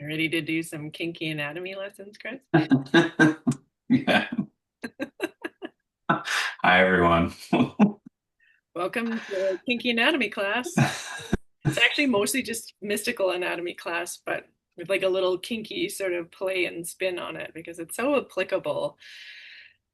You ready to do some kinky anatomy lessons, Chris? Yeah. Hi, everyone. Welcome to kinky anatomy class. It's actually mostly just mystical anatomy class, but with like a little kinky sort of play and spin on it because it's so applicable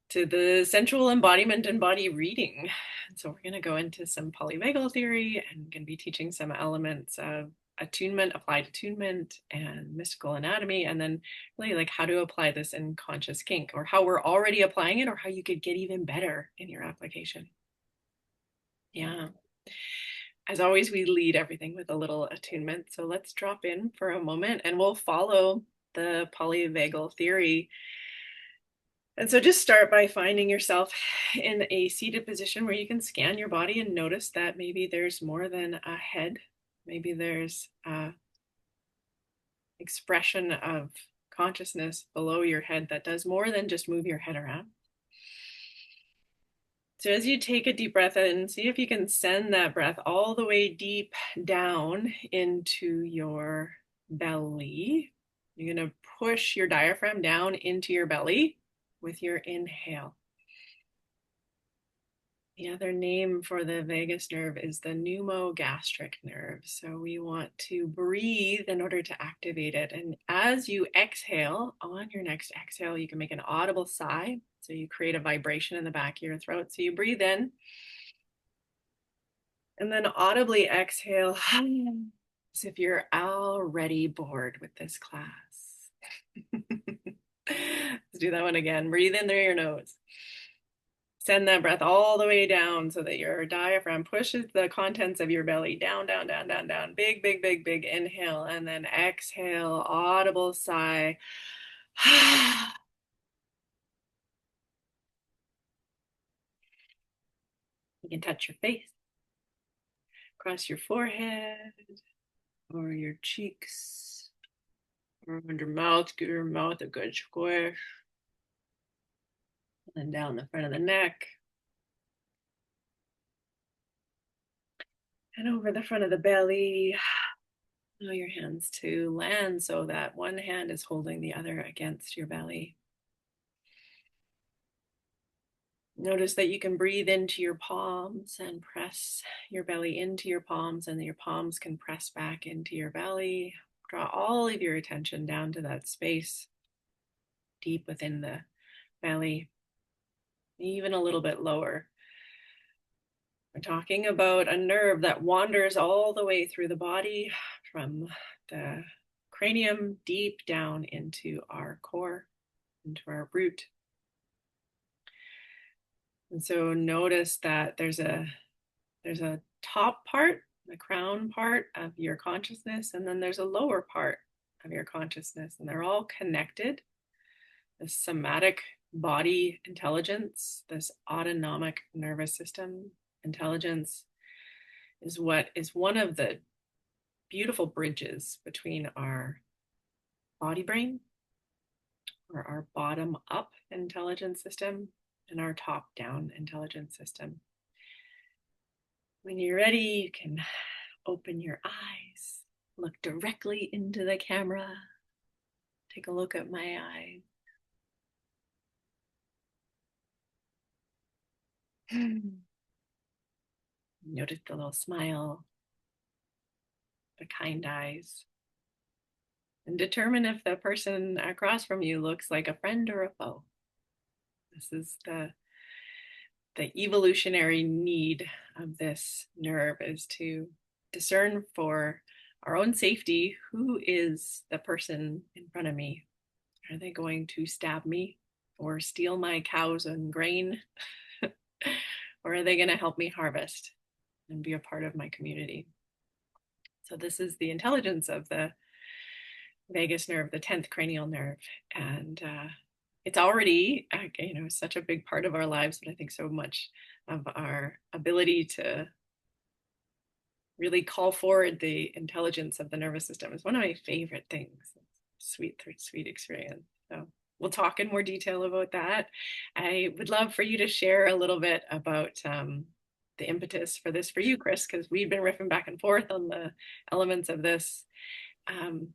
to the sensual embodiment and body reading. And so we're going to go into some polyvagal theory and going to be teaching some elements of attunement, applied attunement, and mystical anatomy, and then really like how to apply this in conscious kink, or how we're already applying it, or how you could get even better in your application. Yeah. As always, we lead everything with a little attunement. So let's drop in for a moment and we'll follow the polyvagal theory. And so just start by finding yourself in a seated position where you can scan your body and notice that maybe there's more than a head. Maybe there's expression of consciousness below your head that does more than just move your head around. So as you take a deep breath in, see if you can send that breath all the way deep down into your belly. You're going to push your diaphragm down into your belly with your inhale. The other name for the vagus nerve is the pneumogastric nerve. So we want to breathe in order to activate it. And as you exhale, on your next exhale, you can make an audible sigh. So you create a vibration in the back of your throat. So you breathe in and then audibly exhale as if you're already bored with this class. Let's do that one again. Breathe in through your nose. Send that breath all the way down so that your diaphragm pushes the contents of your belly down, down, down, down, down. Big, big, big, big inhale. And then exhale, audible sigh. You can touch your face, across your forehead, or your cheeks, or under your mouth. Give your mouth a good squish. And down the front of the neck. And over the front of the belly. Allow your hands to land so that one hand is holding the other against your belly. Notice that you can breathe into your palms and press your belly into your palms, and your palms can press back into your belly. Draw all of your attention down to that space deep within the belly, even a little bit lower. We're talking about a nerve that wanders all the way through the body from the cranium deep down into our core, into our root. And so notice that there's a top part, the crown part of your consciousness, and then there's a lower part of your consciousness, and they're all connected. The somatic body intelligence, this autonomic nervous system intelligence, is what is one of the beautiful bridges between our body brain, or our bottom up intelligence system, and our top down intelligence system. When you're ready, you can open your eyes, look directly into the camera. Take a look at my eyes. Notice the little smile, the kind eyes, and determine if the person across from you looks like a friend or a foe. This is the evolutionary need of this nerve, is to discern for our own safety who is the person in front of me. Are they going to stab me or steal my cows and grain? Or are they going to help me harvest and be a part of my community? So this is the intelligence of the vagus nerve, the 10th cranial nerve. And it's already, such a big part of our lives, but I think so much of our ability to really call forward the intelligence of the nervous system is one of my favorite things. Sweet, sweet experience. So we'll talk in more detail about that. I would love for you to share a little bit about the impetus for this for you, Chris, because we've been riffing back and forth on the elements of this.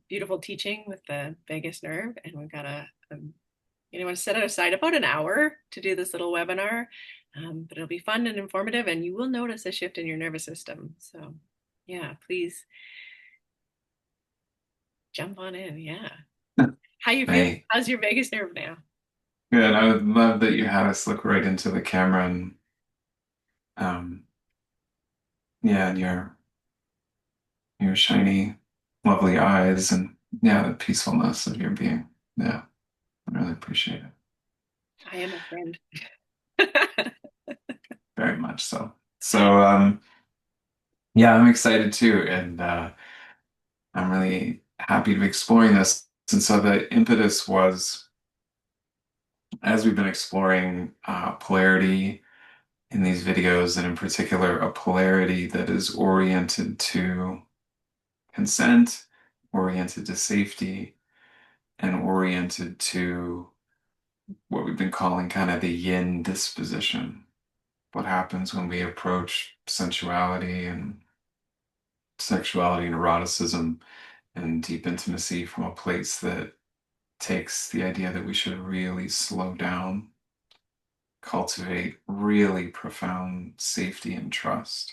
beautiful teaching with the vagus nerve, and we've got you want to set it aside about an hour to do this little webinar, but it'll be fun and informative, and you will notice a shift in your nervous system. So yeah, please jump on in. Yeah. How you feel? Hey, How's your vagus nerve now? good. I would love that you had us look right into the camera and um yeah, and your shiny, lovely eyes and yeah, the peacefulness of your being. Yeah, I really appreciate it. I am a friend. Very much so. So yeah, I'm excited too, and I'm really happy to be exploring this. And so the impetus was as we've been exploring polarity in these videos, and in particular, a polarity that is oriented to consent, oriented to safety, and oriented to what we've been calling kind of the yin disposition. What happens when we approach sensuality and sexuality and eroticism and deep intimacy from a place that takes the idea that we should really slow down, cultivate really profound safety and trust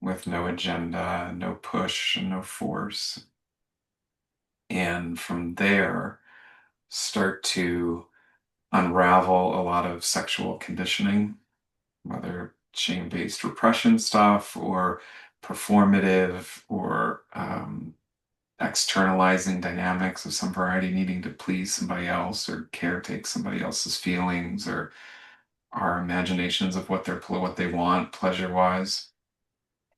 with no agenda, no push, and no force. And from there, start to unravel a lot of sexual conditioning, whether shame-based repression stuff or performative or externalizing dynamics of some variety, needing to please somebody else or caretake somebody else's feelings or our imaginations of what they want pleasure-wise,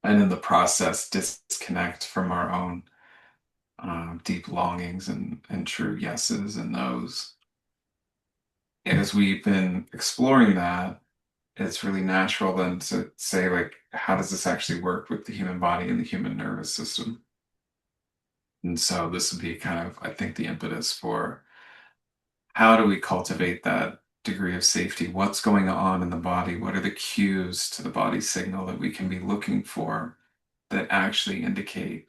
and in the process disconnect from our own deep longings and true yeses and nos. As we've been exploring that, it's really natural then to say, like, how does this actually work with the human body and the human nervous system? And so this would be kind of, I think, the impetus for how do we cultivate that degree of safety? What's going on in the body? What are the cues to the body signal that we can be looking for that actually indicate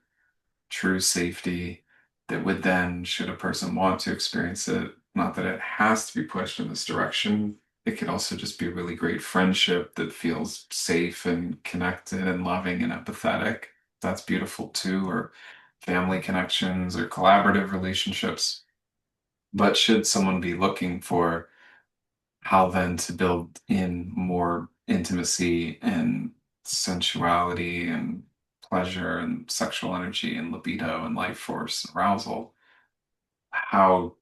true safety that would then, should a person want to experience it, not that it has to be pushed in this direction, it could also just be a really great friendship that feels safe and connected and loving and empathetic. That's beautiful too, or family connections or collaborative relationships. But should someone be looking for how then to build in more intimacy and sensuality and pleasure and sexual energy and libido and life force and arousal, how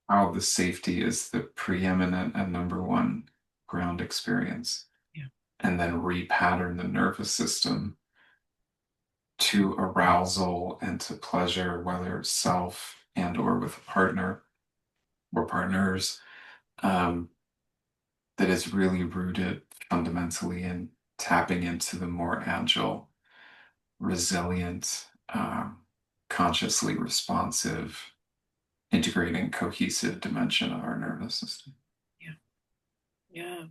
the safety is the preeminent and number one ground experience, Yeah. and then repattern the nervous system to arousal and to pleasure, whether self and or with a partner or partners, um, that is really rooted fundamentally in tapping into the more agile, resilient, consciously responsive, integrating, cohesive dimension of our nervous system. Yeah. Yeah.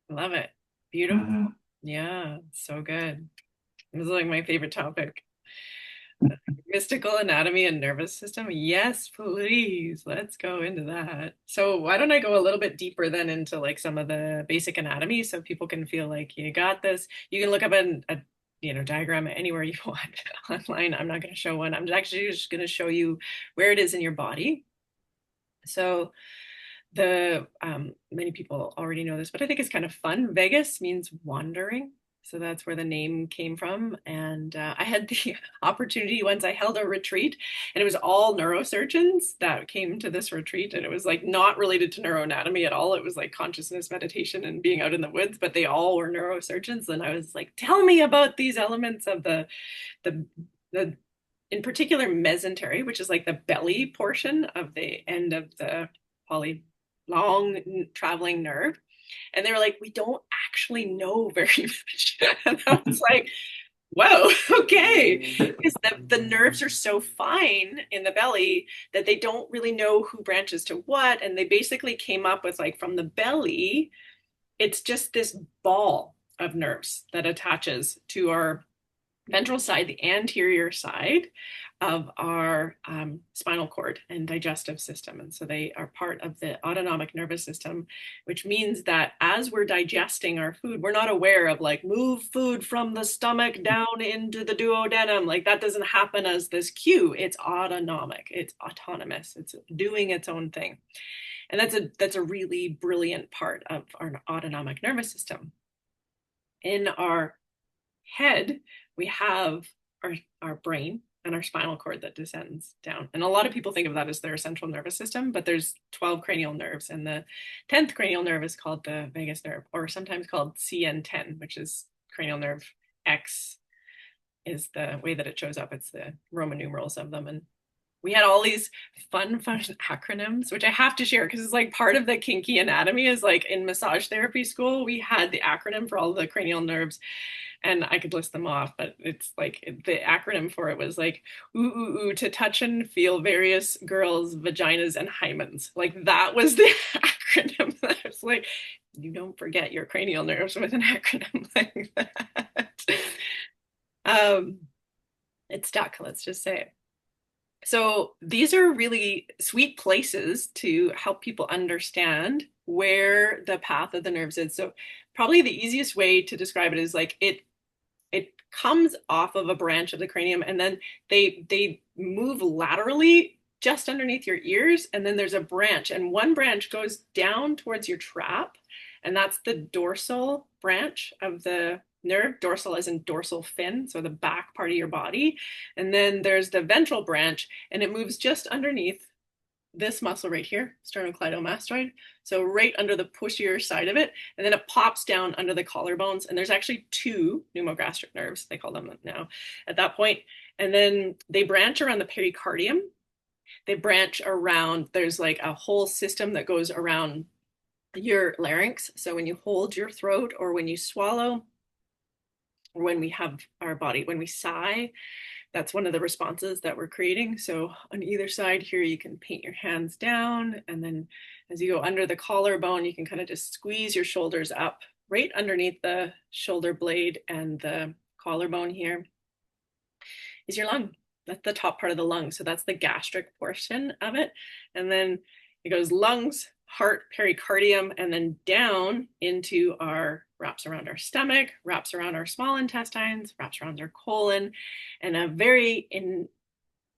Love it. Beautiful. Mhm. Yeah. So good. This is like my favorite topic. Mystical anatomy and nervous system. Yes, please. Let's go into that. So why don't I go a little bit deeper then into like some of the basic anatomy so people can feel like you got this. You can look up a diagram anywhere you want online. I'm not going to show one. I'm actually just going to show you where it is in your body. So the many people already know this, but I think it's kind of fun. Vagus means wandering. So that's where the name came from. And I had the opportunity once I held a retreat, and it was all neurosurgeons that came to this retreat. And it was like not related to neuroanatomy at all. It was like consciousness meditation and being out in the woods, but they all were neurosurgeons. And I was like, tell me about these elements of the, the in particular mesentery, which is like the belly portion of the end of the poly long traveling nerve. And they were like, we don't actually know very much. And I was like, whoa, okay. Because the nerves are so fine in the belly that they don't really know who branches to what. And they basically came up with like from the belly, it's just this ball of nerves that attaches to our ventral side, the anterior side of our spinal cord and digestive system. And so they are part of the autonomic nervous system, which means that as we're digesting our food, we're not aware of like move food from the stomach down into the duodenum. Like that doesn't happen as this cue. It's autonomic, it's autonomous, it's doing its own thing. And that's a really brilliant part of our autonomic nervous system. In our head, we have our brain and our spinal cord that descends down. And a lot of people think of that as their central nervous system, but there's 12 cranial nerves, and the 10th cranial nerve is called the vagus nerve, or sometimes called CN10, which is cranial nerve X is the way that it shows up. It's the Roman numerals of them. And we had all these fun acronyms, which I have to share because it's like part of the kinky anatomy is like in massage therapy school, we had the acronym for all the cranial nerves, and I could list them off, but it's like the acronym for it was like to touch and feel various girls' vaginas and hymens. Like that was the acronym. That was like, you don't forget your cranial nerves with an acronym like that. Um, it stuck, let's just say it. So these are really sweet places to help people understand where the path of the nerves is. So probably the easiest way to describe it is like it comes off of a branch of the cranium, and then they move laterally just underneath your ears, and then there's a branch, and one branch goes down towards your trap, and that's the dorsal branch of the nerve. Dorsal as in dorsal fin, so the back part of your body. And then there's the ventral branch, and it moves just underneath this muscle right here, sternocleidomastoid. So right under the pushier side of it, and then it pops down under the collarbones. And there's actually two pneumogastric nerves, they call them now, at that point. And then they branch around the pericardium. They branch around, there's like a whole system that goes around your larynx. So when you hold your throat, or when you swallow, or when we have our body, when we sigh, that's one of the responses that we're creating. So on either side here, you can paint your hands down. And then as you go under the collarbone, you can kind of just squeeze your shoulders up right underneath the shoulder blade, and the collarbone here is your lung. That's the top part of the lung. So that's the gastric portion of it. And then it goes lungs, heart, pericardium, and then down into our, wraps around our stomach, wraps around our small intestines, wraps around our colon, and a very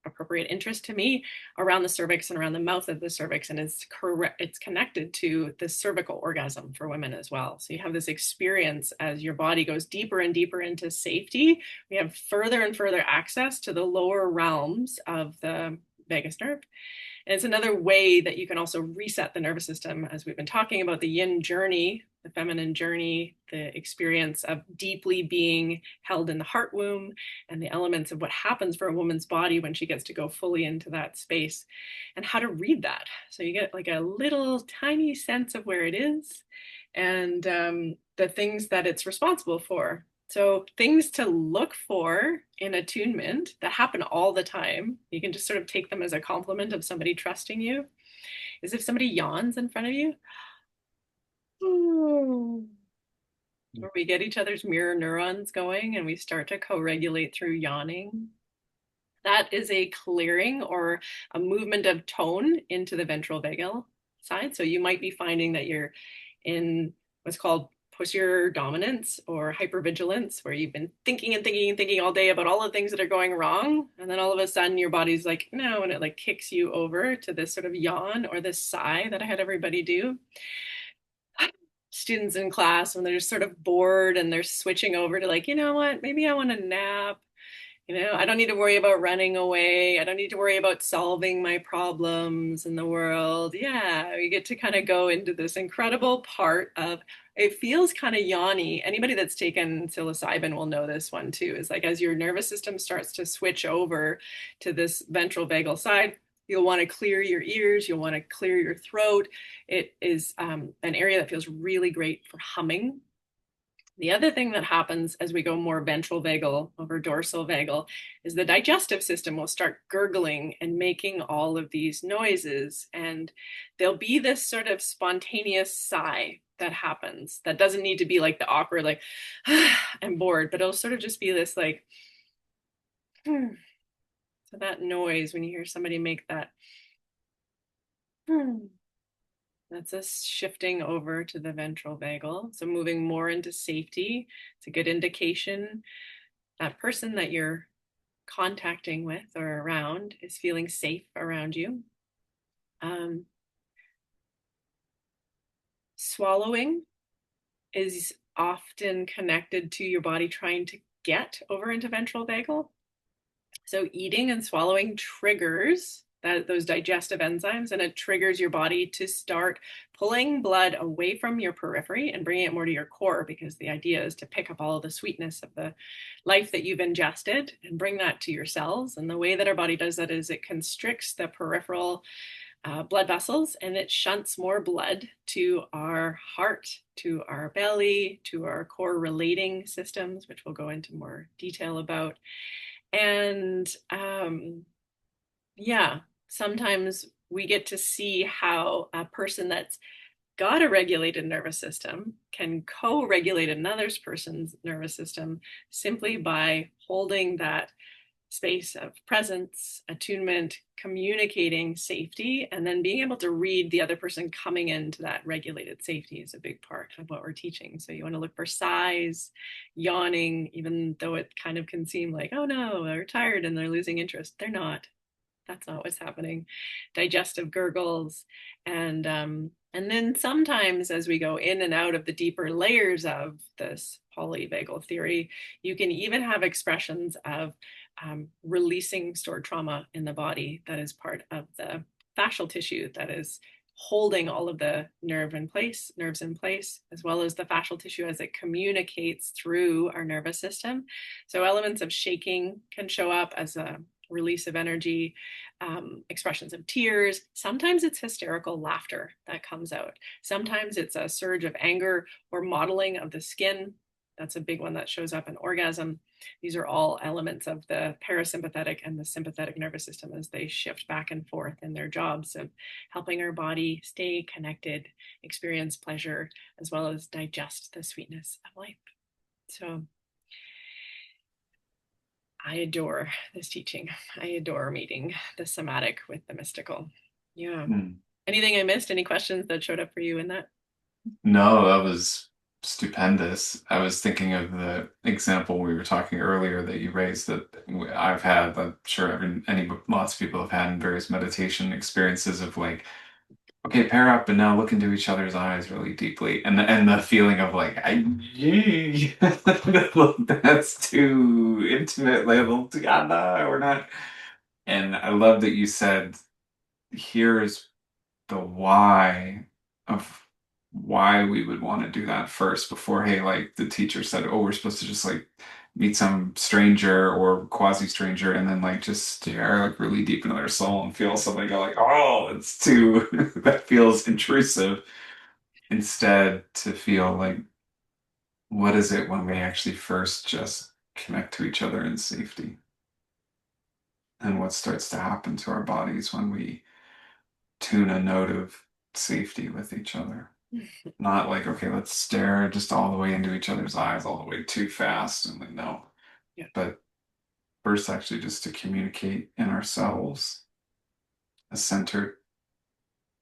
appropriate interest to me around the cervix and around the mouth of the cervix. And it's connected to the cervical orgasm for women as well. So you have this experience as your body goes deeper and deeper into safety. We have further and further access to the lower realms of the vagus nerve. And it's another way that you can also reset the nervous system, as we've been talking about the yin journey, the feminine journey, the experience of deeply being held in the heart womb, and the elements of what happens for a woman's body when she gets to go fully into that space, and how to read that. So you get like a little tiny sense of where it is, and the things that it's responsible for. So things to look for in attunement that happen all the time, you can just sort of take them as a compliment of somebody trusting you, is if somebody yawns in front of you, where we get each other's mirror neurons going and we start to co-regulate through yawning. That is a clearing or a movement of tone into the ventral vagal side. So you might be finding that you're in what's called posterior dominance or hypervigilance, where you've been thinking and thinking and thinking all day about all the things that are going wrong. And then all of a sudden your body's like, no, and it like kicks you over to this sort of yawn or this sigh that I had everybody do. Students in class, when they're just sort of bored and they're switching over to like, you know what, maybe I want to nap. I don't need to worry about running away. I don't need to worry about solving my problems in the world. Yeah, we get to kind of go into this incredible part of, it feels kind of yawny. Anybody that's taken psilocybin will know this one too, is like as your nervous system starts to switch over to this ventral vagal side, you'll want to clear your ears. You'll want to clear your throat. It is an area that feels really great for humming. The other thing that happens as we go more ventral vagal over dorsal vagal is the digestive system will start gurgling and making all of these noises. And there'll be this sort of spontaneous sigh that happens that doesn't need to be like the awkward, like, I'm bored, but it'll sort of just be this like, So that noise, when you hear somebody make that, that's us shifting over to the ventral vagal. So moving more into safety. It's a good indication that person that you're contacting with or around is feeling safe around you. Swallowing is often connected to your body trying to get over into ventral vagal. So eating and swallowing triggers those digestive enzymes, and it triggers your body to start pulling blood away from your periphery and bringing it more to your core, because the idea is to pick up all of the sweetness of the life that you've ingested and bring that to your cells. And the way that our body does that is it constricts the peripheral blood vessels, and it shunts more blood to our heart, to our belly, to our core relating systems, which we'll go into more detail about. And yeah, sometimes we get to see how a person that's got a regulated nervous system can co-regulate another person's nervous system simply by holding that space of presence, attunement, communicating safety, and then being able to read the other person coming into that regulated safety is a big part of what we're teaching. So you want to look for sighs, yawning, even though it kind of can seem like, oh no, they're tired and they're losing interest. They're not. That's not what's happening. Digestive gurgles, and then sometimes as we go in and out of the deeper layers of this polyvagal theory, you can even have expressions of releasing stored trauma in the body that is part of the fascial tissue that is holding all of the nerves in place, as well as the fascial tissue as it communicates through our nervous system. So elements of shaking can show up as a release of energy, expressions of tears. Sometimes it's hysterical laughter that comes out. Sometimes it's a surge of anger or modeling of the skin. That's a big one that shows up in orgasm. These are all elements of the parasympathetic and the sympathetic nervous system as they shift back and forth in their jobs of helping our body stay connected, experience pleasure, as well as digest the sweetness of life. So I adore this teaching. I adore meeting the somatic with the mystical. Yeah. Mm. Anything I missed? Any questions that showed up for you in that? No, that was stupendous. I was thinking of the example we were talking earlier that you raised that I've had, I'm sure lots of people have had in various meditation experiences of like, okay, pair up and now look into each other's eyes really deeply. And the feeling of like, that's too intimate level together. We're not. And I love that you said, here's the why of why we would want to do that first before, hey, like the teacher said, oh, we're supposed to just like meet some stranger or quasi stranger and then like just stare like really deep into their soul and feel something go like, oh, it's too that feels intrusive. Instead, to feel like, what is it when we actually first just connect to each other in safety? And what starts to happen to our bodies when we tune a note of safety with each other? Not like, okay, let's stare just all the way into each other's eyes all the way too fast and like, no. Yeah. But first, actually, just to communicate in ourselves a centered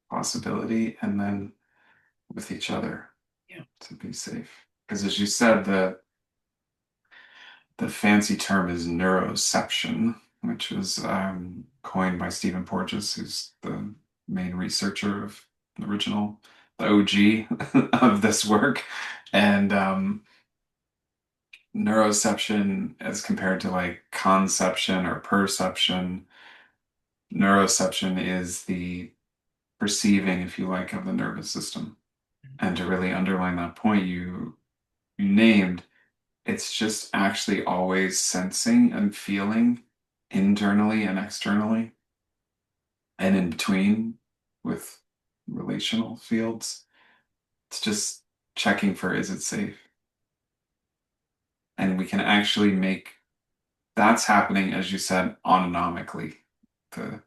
possibility and then with each other Yeah. to be safe. Because as you said, the fancy term is neuroception, which was coined by Stephen Porges, who's the main researcher of the OG of this work. And neuroception, as compared to like conception or perception, neuroception is the perceiving, if you like, of the nervous system. And to really underline that point you named, it's just actually always sensing and feeling internally and externally and in between with relational fields. It's just checking for, is it safe? And we can actually make that's happening, as you said, autonomically. The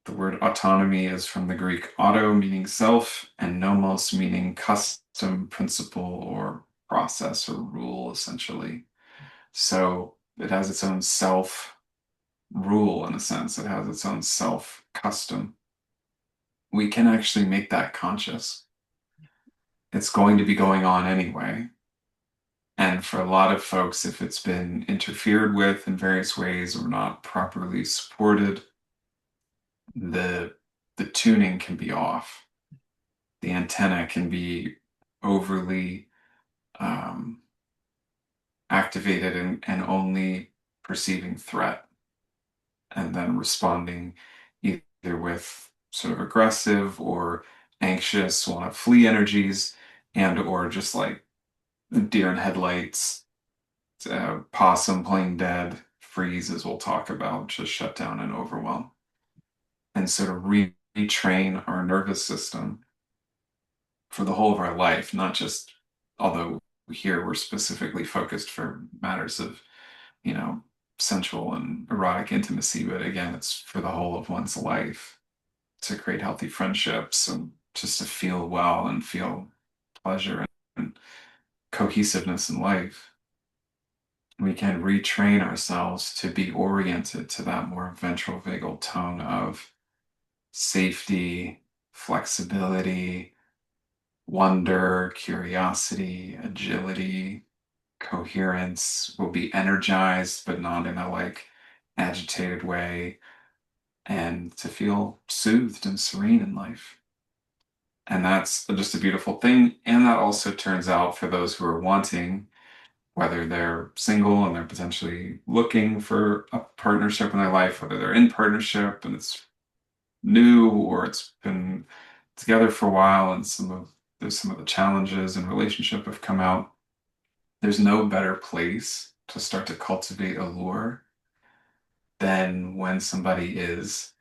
the word autonomy is from the Greek auto, meaning self, and nomos, meaning custom, principle, or process or rule, essentially. So it has its own self rule in a sense. It has its own self custom. We can actually make that conscious. It's going to be going on anyway. And for a lot of folks, if it's been interfered with in various ways or not properly supported, the the tuning can be off. The antenna can be overly um, activated and only perceiving threat and then responding either with sort of aggressive or anxious, want to flee energies, and or just like deer in headlights, possum playing dead, freeze, as we'll talk about, just shut down and overwhelm. And so to retrain our nervous system for the whole of our life, not just, although here we're specifically focused for matters of, you know, sensual and erotic intimacy, but again, it's for the whole of one's life to create healthy friendships and just to feel well and feel pleasure and cohesiveness in life. We can retrain ourselves to be oriented to that more ventral vagal tone of safety, flexibility, wonder, curiosity, agility, coherence. Will be energized, but not in a like agitated way, and to feel soothed and serene in life. And that's just a beautiful thing. And that also turns out for those who are wanting, whether they're single and they're potentially looking for a partnership in their life, whether they're in partnership and it's new or it's been together for a while and there's some of the challenges in relationship have come out. There's no better place to start to cultivate allure than when somebody is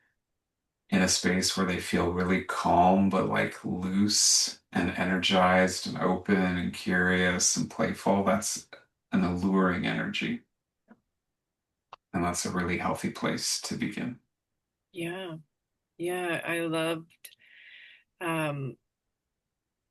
in a space where they feel really calm, but like loose and energized and open and curious and playful. That's an alluring energy. And that's a really healthy place to begin. Yeah. Yeah. I loved um,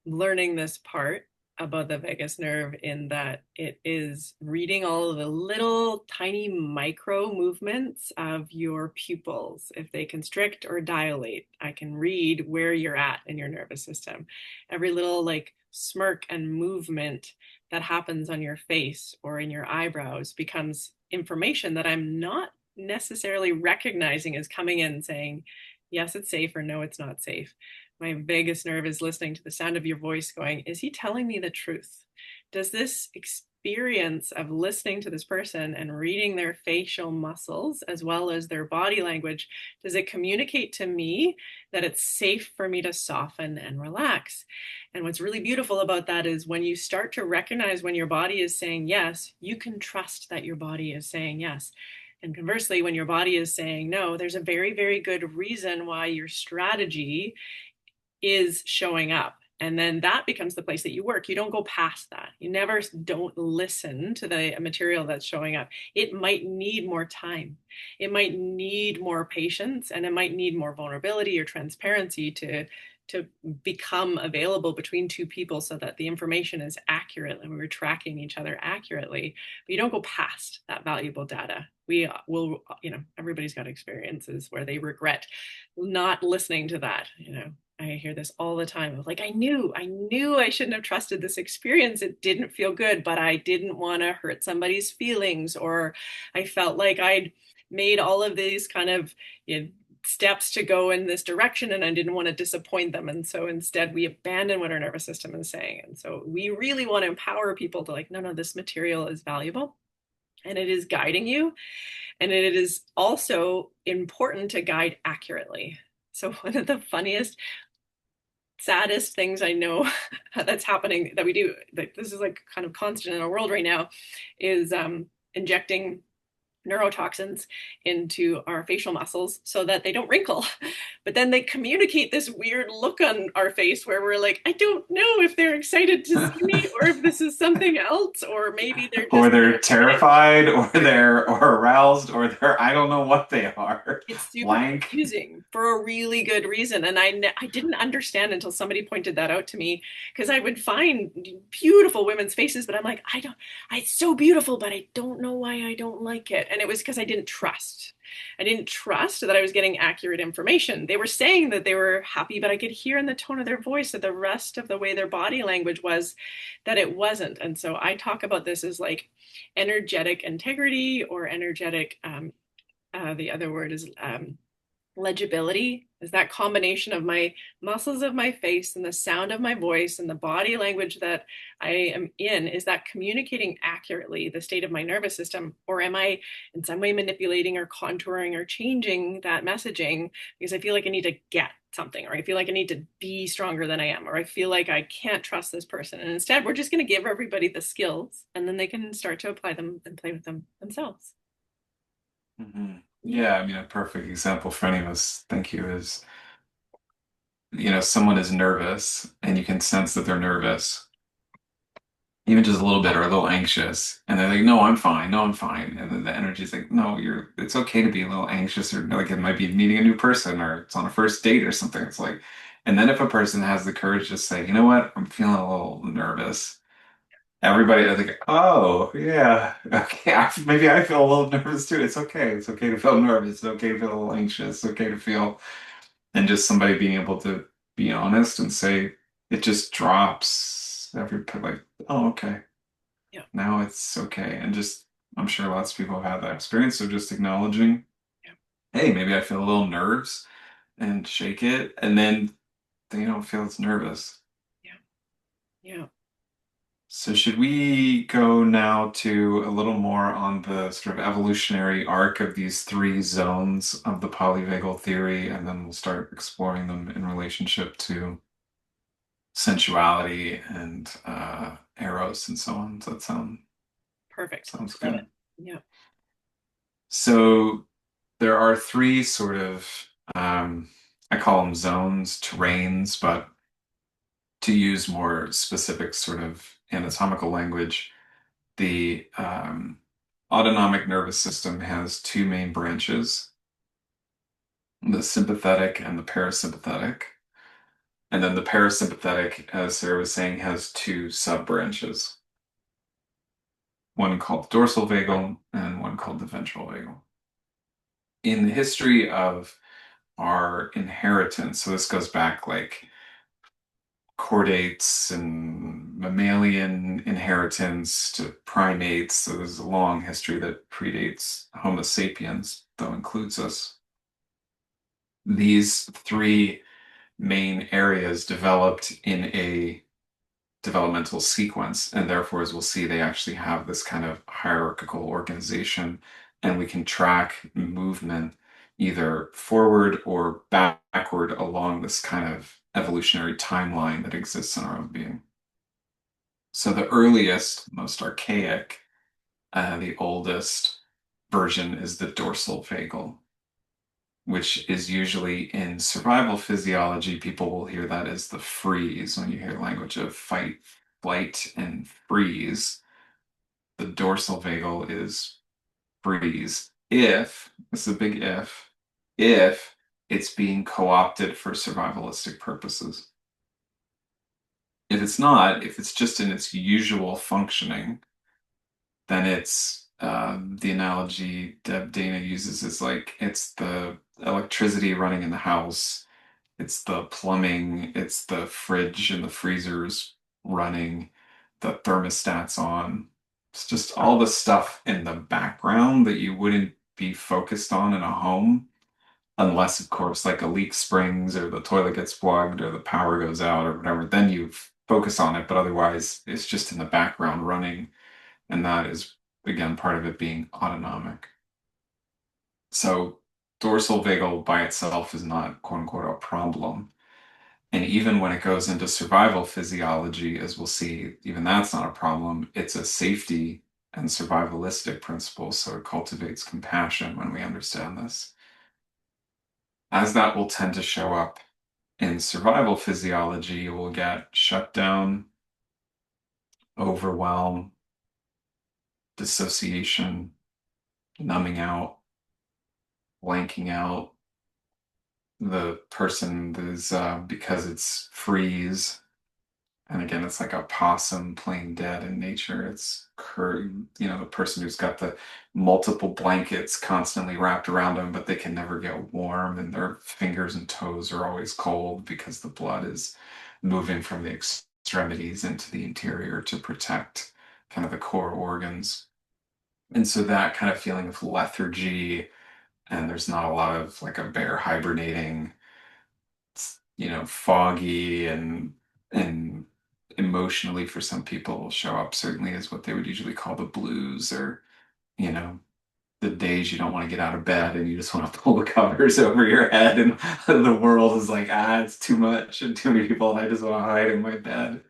learning this part about the vagus nerve in that it is reading all of the little tiny micro movements of your pupils. If they constrict or dilate, I can read where you're at in your nervous system. Every little like smirk and movement that happens on your face or in your eyebrows becomes information that I'm not necessarily recognizing as coming in saying, yes, it's safe or no, it's not safe. My vagus nerve is listening to the sound of your voice going, is he telling me the truth? Does this experience of listening to this person and reading their facial muscles as well as their body language, does it communicate to me that it's safe for me to soften and relax? And what's really beautiful about that is when you start to recognize when your body is saying yes, you can trust that your body is saying yes. And conversely, when your body is saying no, there's a very, very good reason why your strategy is showing up. And then that becomes the place that you work. You don't go past that. You never don't listen to the material that's showing up. It might need more time. It might need more patience, and it might need more vulnerability or transparency to become available between two people so that the information is accurate and we're tracking each other accurately. But you don't go past that valuable data. We will, everybody's got experiences where they regret not listening to that. I hear this all the time of like, I knew I shouldn't have trusted this experience. It didn't feel good, but I didn't want to hurt somebody's feelings, or I felt like I'd made all of these kind of steps to go in this direction and I didn't want to disappoint them. And so instead we abandon what our nervous system is saying. And so we really want to empower people to like, no, this material is valuable and it is guiding you. And it is also important to guide accurately. So one of the funniest, saddest things I know that's happening that we do, that this is like kind of constant in our world right now, is injecting neurotoxins into our facial muscles so that they don't wrinkle. But then they communicate this weird look on our face where we're like, I don't know if they're excited to see me or if this is something else, or maybe they're Or just they're irritated. terrified, or they're or aroused, or they're I don't know what they are. It's super Blank. confusing for a really good reason. And I didn't understand until somebody pointed that out to me, because I would find beautiful women's faces, but I'm like, it's so beautiful, but I don't know why I don't like it. And it was because I didn't trust. I didn't trust that I was getting accurate information. They were saying that they were happy, but I could hear in the tone of their voice that the rest of the way their body language was that it wasn't. And so I talk about this as like energetic integrity or energetic the other word is legibility, is that combination of my muscles of my face and the sound of my voice and the body language that I am in. Is that communicating accurately the state of my nervous system? Or am I in some way manipulating or contouring or changing that messaging because I feel like I need to get something, or I feel like I need to be stronger than I am, or I feel like I can't trust this person? And instead, we're just going to give everybody the skills and then they can start to apply them and play with them themselves. Yeah. Yeah, I mean, a perfect example for any of us, thank you, is, someone is nervous and you can sense that they're nervous, even just a little bit or a little anxious. And they're like, no, I'm fine. No, I'm fine. And then the energy is like, no, it's okay to be a little anxious, or like it might be meeting a new person or it's on a first date or something. It's like, and then if a person has the courage to say, you know what, I'm feeling a little nervous. Everybody, I think, oh, yeah, okay, maybe I feel a little nervous too. It's okay. It's okay to feel nervous. It's okay to feel a little anxious. It's okay to feel, and just somebody being able to be honest and say, it just drops like, oh, okay, Yeah. now it's okay. And just, I'm sure lots of people have had that experience of just acknowledging, Yeah. hey, maybe I feel a little nerves and shake it, and then they don't feel as nervous. Yeah. Yeah. So should we go now to a little more on the sort of evolutionary arc of these three zones of the polyvagal theory, and then we'll start exploring them in relationship to sensuality and eros and so on. Does that Perfect. sounds Love it. good? Yeah. So there are three sort of I call them zones, terrains, but to use more specific sort of anatomical language, the autonomic nervous system has two main branches, the sympathetic and the parasympathetic. And then the parasympathetic, as Sarah was saying, has two sub branches, one called the dorsal vagal and one called the ventral vagal. In the history of our inheritance, so this goes back like chordates and mammalian inheritance to primates. So there's a long history that predates Homo sapiens, though includes us. These three main areas developed in a developmental sequence, and therefore, as we'll see, they actually have this kind of hierarchical organization, and we can track movement either forward or backward along this kind of evolutionary timeline that exists in our own being. So the earliest, most archaic, the oldest version is the dorsal vagal, which is usually in survival physiology. People will hear that as the freeze. When you hear language of fight, flight, and freeze, the dorsal vagal is freeze. If, this is a big if it's being co-opted for survivalistic purposes. If it's not, if it's just in its usual functioning, then it's the analogy Deb Dana uses is like it's the electricity running in the house, it's the plumbing, it's the fridge and the freezers running, the thermostat's on. It's just all the stuff in the background that you wouldn't be focused on in a home, unless, of course, like a leak springs or the toilet gets plugged or the power goes out or whatever. Then you focus on it, but otherwise, it's just in the background running. And that is, again, part of it being autonomic. So dorsal vagal by itself is not quote unquote a problem. And even when it goes into survival physiology, as we'll see, even that's not a problem. It's a safety and survivalistic principles. So it cultivates compassion when we understand this. As that will tend to show up in survival physiology, you will get shut down, overwhelm, dissociation, numbing out, blanking out. The person is, because it's freeze, and again, it's like a possum playing dead in nature. The person who's got the multiple blankets constantly wrapped around them, but they can never get warm, and their fingers and toes are always cold because the blood is moving from the extremities into the interior to protect kind of the core organs. And so that kind of feeling of lethargy, and there's not a lot of like a bear hibernating, foggy and emotionally for some people will show up certainly as what they would usually call the blues, or, you know, the days you don't want to get out of bed and you just want to pull the covers over your head and the world is like, it's too much and too many people and I just want to hide in my bed.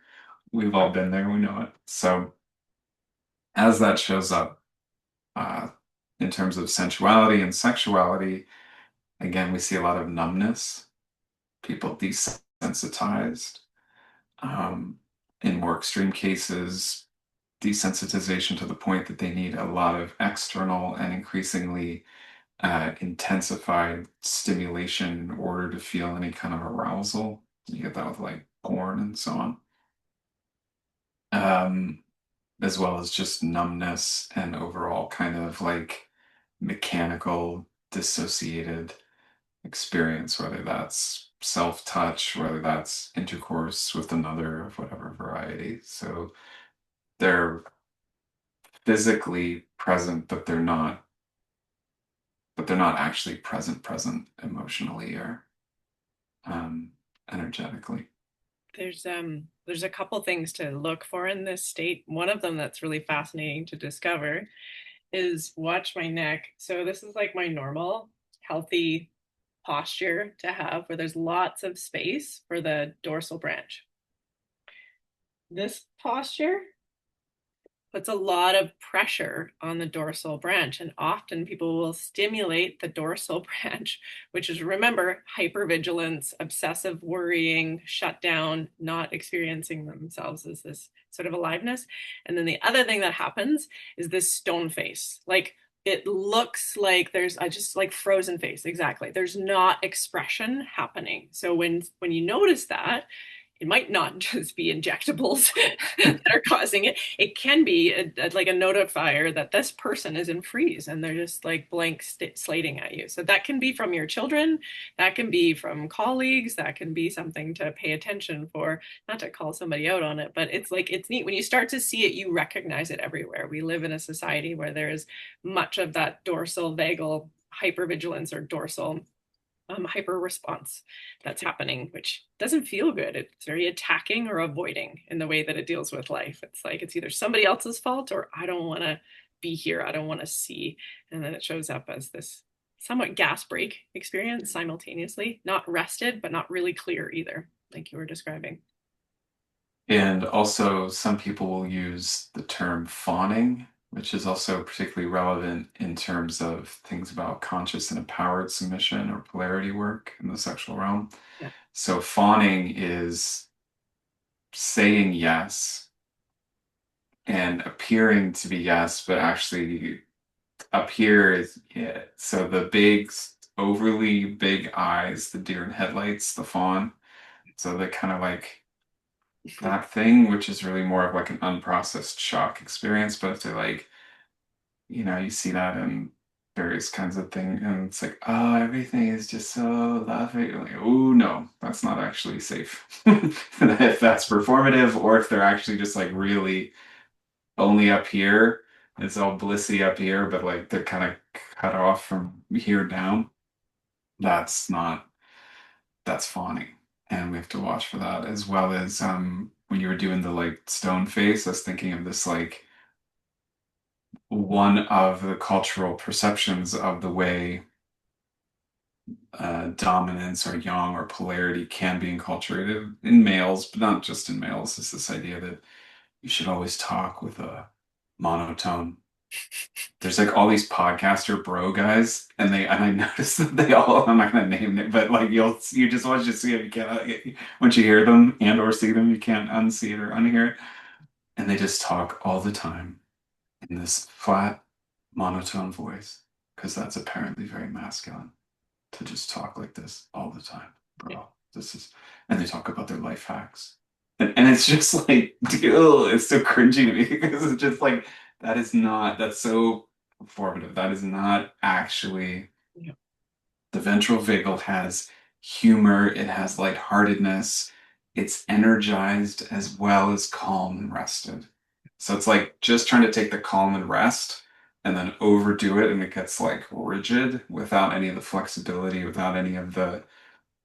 We've all been there, we know it. So as that shows up, uh, in terms of sensuality and sexuality, again, we see a lot of numbness, people desensitized. Um, in more extreme cases, desensitization to the point that they need a lot of external and increasingly intensified stimulation in order to feel any kind of arousal. You get that with like porn and so on. Um, as well as just numbness and overall kind of like mechanical, dissociated experience, whether that's self-touch, whether that's intercourse with another of whatever variety. So they're physically present, but they're not actually present emotionally or um, energetically. There's a couple things to look for in this state. One of them that's really fascinating to discover is watch my neck. So this is like my normal healthy posture to have, where there's lots of space for the dorsal branch. This posture puts a lot of pressure on the dorsal branch, and often people will stimulate the dorsal branch, which is, remember, hypervigilance, obsessive worrying, shut down, not experiencing themselves as this sort of aliveness. And then the other thing that happens is this stone face. Like, it looks like there's a just like frozen face. Exactly, there's not expression happening. So when you notice that, it might not just be injectables that are causing it. It can be like a notifier that this person is in freeze and they're just like blank slating at you. So that can be from your children, that can be from colleagues, that can be something to pay attention for, not to call somebody out on it, but it's like, it's neat when you start to see it, you recognize it everywhere. We live in a society where there is much of that dorsal vagal hypervigilance or dorsal hyper response that's happening, which doesn't feel good. It's very attacking or avoiding in the way that it deals with life. It's like it's either somebody else's fault or I don't want to be here. I don't want to see. And then it shows up as this somewhat gas break experience simultaneously, not rested, but not really clear either, like you were describing. And also, some people will use the term fawning, which is also particularly relevant in terms of things about conscious and empowered submission or polarity work in the sexual realm. Yeah. So, fawning is saying yes and appearing to be yes, but actually up here is yeah. So, the big, overly big eyes, the deer in headlights, the fawn. So, they kind of like that thing, which is really more of like an unprocessed shock experience. But if they're like, you see that in various kinds of things, and it's like, oh, everything is just so lovely. You're like, oh no, that's not actually safe. If that's performative, or if they're actually just like really only up here, it's all blissy up here, but like they're kind of cut off from here down. That's not, that's fawning. And we have to watch for that, as well as when you were doing the like stone face, I was thinking of this like one of the cultural perceptions of the way dominance or yang or polarity can be enculturated in males, but not just in males. Is this idea that you should always talk with a monotone. There's like all these podcaster bro guys, and I noticed that they all, I'm not gonna name it, but like you just once you see it, you can't once you hear them and or see them, you can't unsee it or unhear it. And they just talk all the time in this flat, monotone voice, because that's apparently very masculine to just talk like this all the time, Yeah. bro. This is, and they talk about their life hacks. And it's just like, dude, it's so cringy to me because it's just like, that's so performative. That is not actually, Yeah. the ventral vagal has humor, it has lightheartedness, it's energized as well as calm and rested. So it's like just trying to take the calm and rest and then overdo it, and it gets like rigid without any of the flexibility, without any of the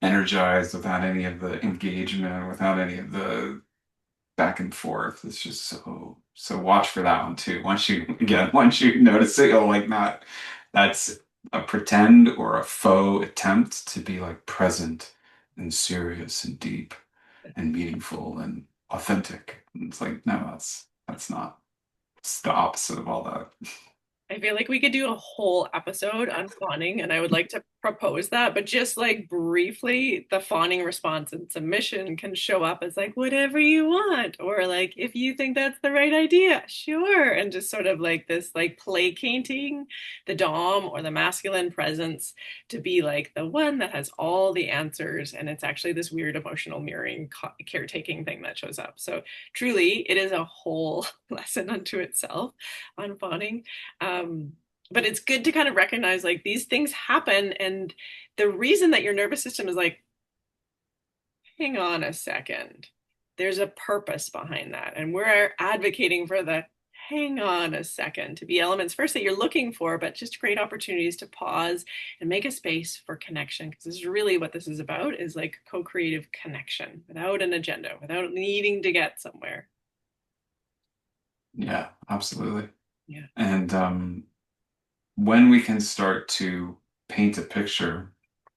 energized, without any of the engagement, without any of the back and forth. It's just so watch for that one too. Once you notice it, you'll like not that's a pretend or a faux attempt to be like present and serious and deep and meaningful and authentic. And it's like, no, that's not. It's the opposite of all that. I feel like we could do a whole episode on fawning, and I would like to propose that. But just like briefly, the fawning response and submission can show up as like whatever you want, or like if you think that's the right idea, sure. And just sort of like this, like placating the dom or the masculine presence to be like the one that has all the answers. And it's actually this weird emotional mirroring, caretaking thing that shows up. So truly, it is a whole lesson unto itself on fawning. But it's good to kind of recognize like these things happen, and the reason that your nervous system is like, hang on a second, there's a purpose behind that, and we're advocating for the hang on a second to be elements first that you're looking for, but just create opportunities to pause and make a space for connection, because this is really what this is about, is like co-creative connection without an agenda, without needing to get somewhere. Yeah, absolutely. Yeah. And when we can start to paint a picture,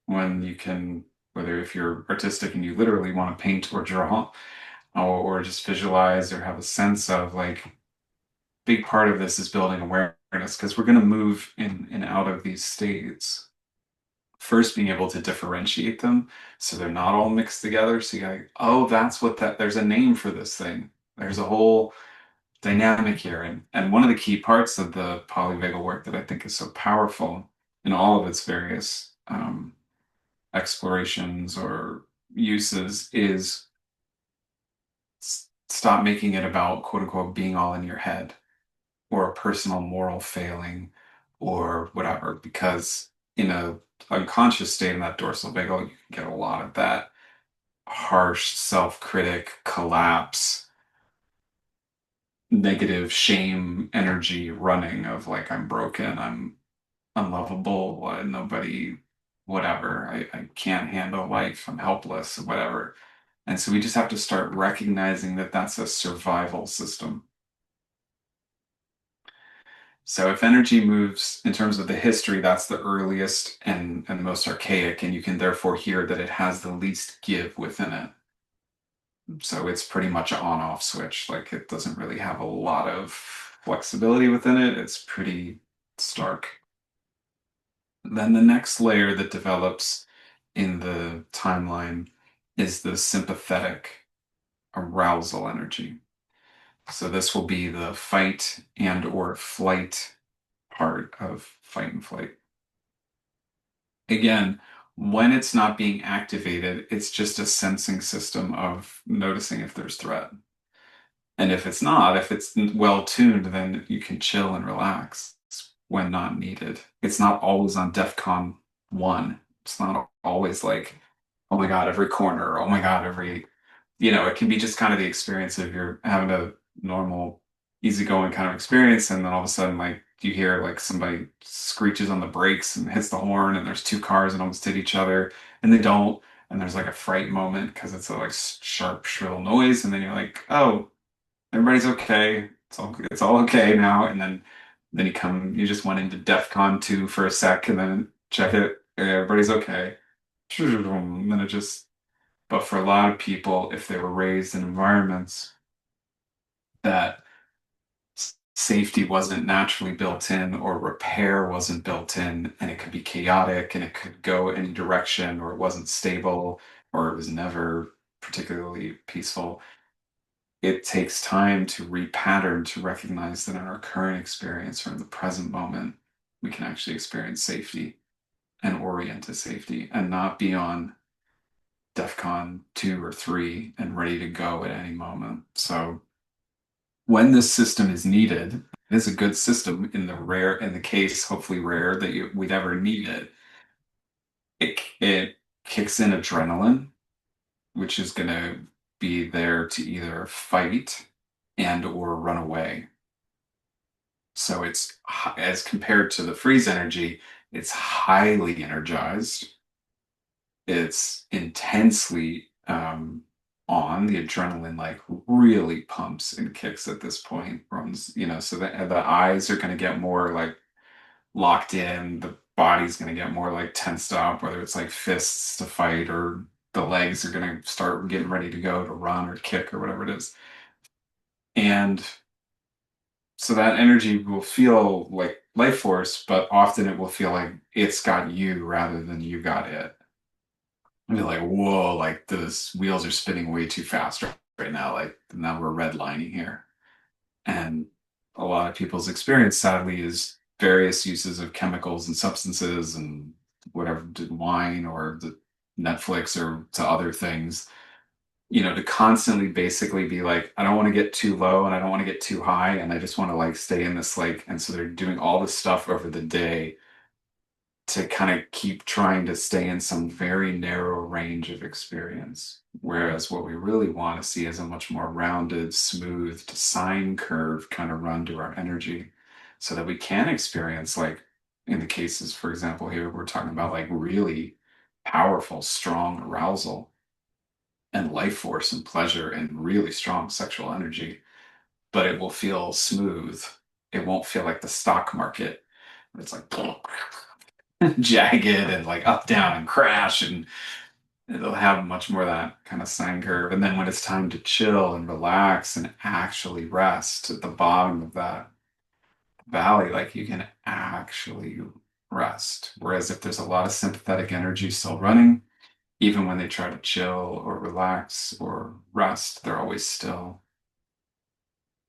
when you can, whether if you're artistic and you literally want to paint or draw, or just visualize or have a sense of like, big part of this is building awareness because we're going to move in and out of these states. First, being able to differentiate them so they're not all mixed together. So you got, oh, that's what there's a name for this thing. There's a whole dynamic here. And one of the key parts of the polyvagal work that I think is so powerful in all of its various explorations or uses is stop making it about quote unquote being all in your head or a personal moral failing or whatever, because in a unconscious state in that dorsal vagal, you can get a lot of that harsh self-critic collapse, negative shame energy running of like, I'm broken, I'm unlovable, nobody, whatever, I can't handle life, I'm helpless, whatever. And so we just have to start recognizing that that's a survival system. So if energy moves in terms of the history, that's the earliest and most archaic, and you can therefore hear that it has the least give within it. So it's pretty much an on-off switch. Like it doesn't really have a lot of flexibility within it. It's pretty stark. Then the next layer that develops in the timeline is the sympathetic arousal energy. So this will be the fight and or flight part of fight and flight. Again, when it's not being activated, it's just a sensing system of noticing if there's threat. And if it's not, if it's well tuned, then you can chill and relax when not needed. It's not always on DEFCON 1. It's not always like, oh my God, every corner, oh my God, it can be just kind of the experience of you're having a normal, easygoing kind of experience, and then all of a sudden, like, you hear like somebody screeches on the brakes and hits the horn, and there's two cars that almost hit each other, and they don't, and there's like a fright moment because it's a like sharp, shrill noise, and then you're like, oh, everybody's okay. It's all okay now. And then you just went into DEFCON 2 for a sec and then check it. Everybody's okay. And then it just, but for a lot of people, if they were raised in environments that safety wasn't naturally built in or repair wasn't built in, and it could be chaotic and it could go any direction, or it wasn't stable, or it was never particularly peaceful. It takes time to repattern, to recognize that in our current experience or in the present moment, we can actually experience safety and orient to safety and not be on DEFCON 2 or 3 and ready to go at any moment. So when this system is needed, it is a good system in the case, hopefully rare, that we'd ever need it. It kicks in adrenaline, which is going to be there to either fight and or run away. So it's as compared to the freeze energy, it's highly energized. It's intensely on. The adrenaline like really pumps and kicks at this point. Runs, so the eyes are going to get more like locked in. The body's going to get more like tensed up, whether it's like fists to fight or the legs are going to start getting ready to go to run or kick or whatever it is. And so that energy will feel like life force, but often it will feel like it's got you rather than you got it. And be like, whoa, like those wheels are spinning way too fast right now. Like now we're redlining here. And a lot of people's experience, sadly, is various uses of chemicals and substances and whatever, wine or the Netflix or to other things, to constantly basically be like, I don't want to get too low and I don't want to get too high. And I just want to like stay in this like, and so they're doing all this stuff over the day to kind of keep trying to stay in some very narrow range of experience. Whereas what we really want to see is a much more rounded, smoothed sine curve kind of run to our energy so that we can experience, like in the cases, for example, here, we're talking about like really powerful, strong arousal and life force and pleasure and really strong sexual energy, but it will feel smooth. It won't feel like the stock market. It's like jagged and like up, down, and crash, and it'll have much more of that kind of sine curve. And then when it's time to chill and relax and actually rest at the bottom of that valley, like you can actually rest. Whereas if there's a lot of sympathetic energy still running, even when they try to chill or relax or rest, they're always still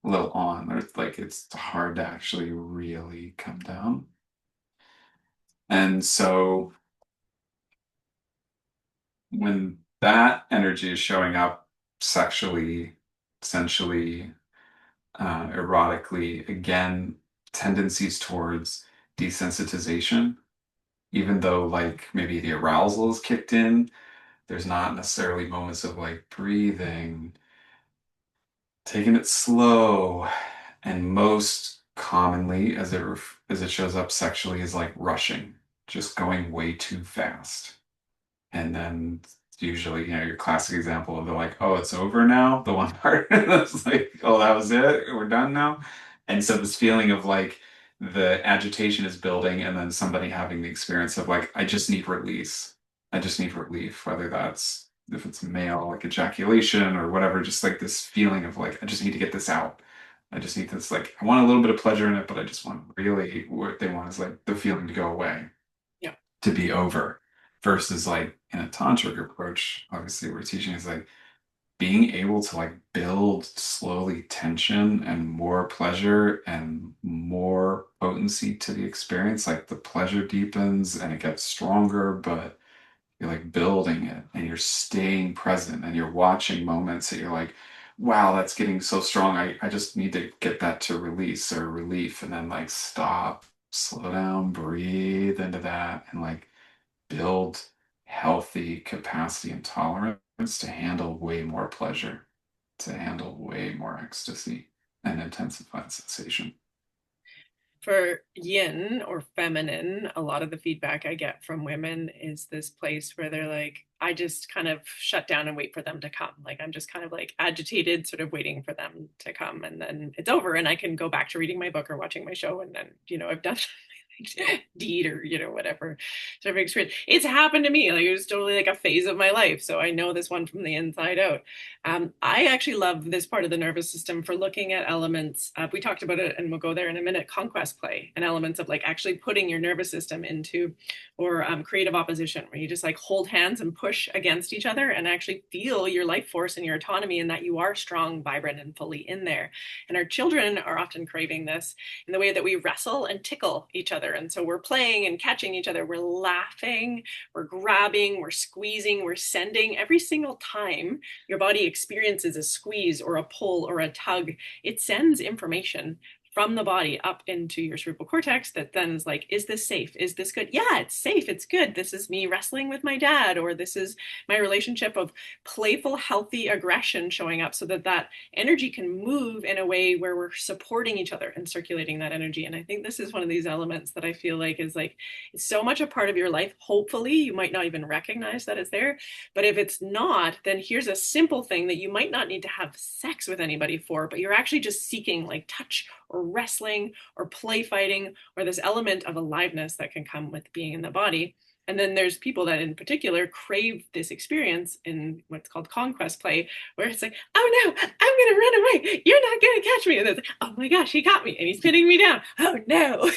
a little on. Or like it's hard to actually really come down. And so when that energy is showing up sexually, sensually, erotically, again, tendencies towards desensitization, even though like maybe the arousal is kicked in, there's not necessarily moments of like breathing, taking it slow, and most commonly as it shows up sexually is like rushing, just going way too fast. And then usually, your classic example of the like, oh, it's over now. The one part that's like, oh, that was it. We're done now. And so this feeling of like the agitation is building, and then somebody having the experience of like, I just need release. I just need relief, whether that's if it's male, like ejaculation or whatever, just like this feeling of like, I just need to get this out. I just need this, like, I want a little bit of pleasure in it, but I just want really what they want is like the feeling to go away, Yeah. to be over, versus like in a tantric approach, obviously we're teaching is like being able to like build slowly tension and more pleasure and more potency to the experience. Like the pleasure deepens and it gets stronger, but you're like building it and you're staying present and you're watching moments that you're like, wow, that's getting so strong. I just need to get that to release or relief, and then like stop, slow down, breathe into that, and like build healthy capacity and tolerance to handle way more pleasure, to handle way more ecstasy and intensified sensation. For yin or feminine, a lot of the feedback I get from women is this place where they're like, I just kind of shut down and wait for them to come. Like, I'm just kind of like agitated, sort of waiting for them to come. And then it's over and I can go back to reading my book or watching my show. And then, I've done deed or whatever sort of experience. It's happened to me. Like it was totally like a phase of my life, so I know this one from the inside out. I actually love this part of the nervous system for looking at elements. We talked about it, and we'll go there in a minute. Conquest play and elements of like actually putting your nervous system into, or creative opposition, where you just like hold hands and push against each other and actually feel your life force and your autonomy, and that you are strong, vibrant, and fully in there. And our children are often craving this in the way that we wrestle and tickle each other. And so we're playing and catching each other. We're laughing, we're grabbing, we're squeezing, we're sending. Every single time your body experiences a squeeze or a pull or a tug, it sends information from the body up into your cerebral cortex that then is like, is this safe? Is this good? Yeah, it's safe. It's good. This is me wrestling with my dad, or this is my relationship of playful, healthy aggression showing up, so that that energy can move in a way where we're supporting each other and circulating that energy. And I think this is one of these elements that I feel like is like, it's so much a part of your life. Hopefully, you might not even recognize that it's there. But if it's not, then here's a simple thing that you might not need to have sex with anybody for, but you're actually just seeking like touch or wrestling or play fighting, or this element of aliveness that can come with being in the body. And then there's people that in particular crave this experience in what's called conquest play, where it's like, oh no, I'm going to run away. You're not going to catch me. And it's like, oh my gosh, he got me and he's pinning me down. Oh no,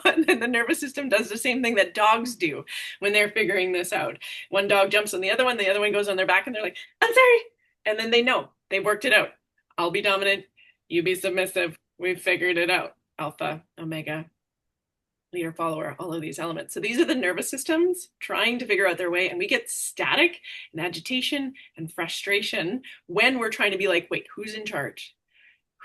and then the nervous system does the same thing that dogs do when they're figuring this out. One dog jumps on the other one goes on their back, and they're like, I'm sorry. And then they know they've worked it out. I'll be dominant. You be submissive. We've figured it out. Alpha, omega, leader, follower, all of these elements. So these are the nervous systems trying to figure out their way. And we get static and agitation and frustration when we're trying to be like, wait, who's in charge?